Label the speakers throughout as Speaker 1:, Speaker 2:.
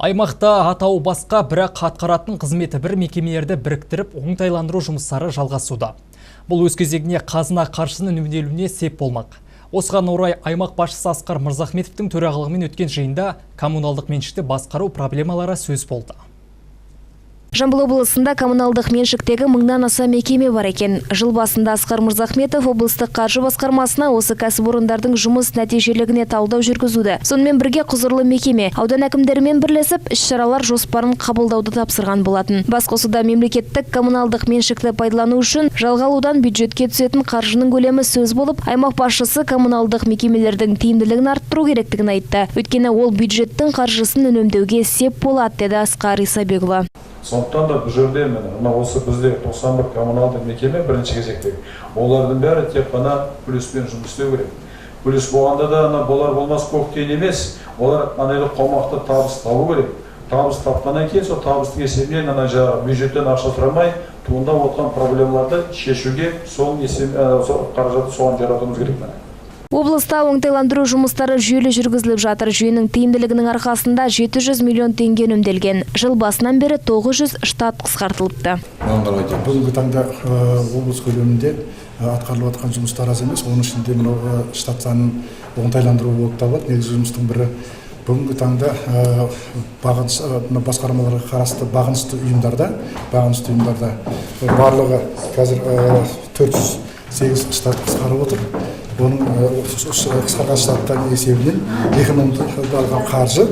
Speaker 1: Аймақта атауы басқа, бірақ атқаратын қызметі бір мекемелерді біріктіріп, оңтайландыру жұмыстары жалғасуда. Бұл өз кезегіне Қазына қаржысын үнемделуіне сеп болмақ. Осыған орай аймақ басшысы Мырзахметовтің төрағалығымен өткен жиында коммуналдық меншікті басқару проблемалары сөз болды.
Speaker 2: Жамбыл облысында коммуналдық меншіктегі 1000-нан аса мекеме бар екен. Жыл басында Мырзахметов облыстық қаржы басқармасына осы кәсіпорындардың жұмыс нәтижелігіне талдау жүргізуді. Сонымен бірге құзырлы мекеме аудан әкімдерімен бірлесіп іс-шаралар жоспарын қабылдауды тапсырған болатын. Басқосуда мемлекеттік коммуналдық меншікті пайдалану үшін жалға алудан бюджетке түсетін қаржының көлемі сөз болып, аймақ басшысы коммуналдық мекемелердің тиімділігін арттыру керектігін айтты. Өйткені ол бюджеттің қаржысын үнемдеуге сеп болады, деді Асқар Исабекұлы.
Speaker 3: Сондықтан да бұл жерде осы бізде 91 коммуналдық мекеме бірінші кезектегі. Олардың бәрі тек қана плюспен жұмыс істеу керек. Плюс болғанда да болар болмас көктен емес, олар анайлы қомақты табыс табу керек. Табыс тапқаннан кейін сол табыстың есебінен бюджеттен ақша сұрамай туындап отқан проблемаларды шешуге сол қаражатты соған жаратуымыз керек.
Speaker 2: Облыста оңтайландыру жұмыстары жүйелі жүргізіліп жатыр. Жүйенің тиімділігінің арқасында 700 миллион теңге үнемделген. Жыл басынан бері 900 штат қысқартылыпты.
Speaker 4: Бүгінгі таңда облыс көлемінде атқарылып жатқан жұмыстар аз емес. Оның ішінде штат санын оңтайландыру болып табылады. Негізгі жұмыстың бірі бүгінгі таңда басқармаларға қарасты бағынысты ұйымдарда барлығы қазір 408 штат қысқарып отыр. Оның қысқарған штаттан есебінен экономдалған қаржы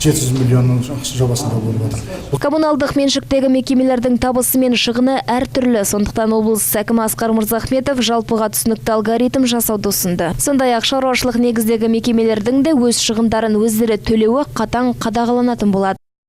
Speaker 4: 700 миллионның жобасында болып отыр.
Speaker 2: Коммуналдық меншіктегі мекемелердің табысы мен шығыны әртүрлі. Сондықтан облыс әкімі Асқар Мырзахметов жалпыға түсінікті алгоритм жасауды ұсынды. Сондай-ақ шаруашылық негіздегі мекемелердің де өз шығындарын өздері төлеуі қатаң қадағаланатын болады.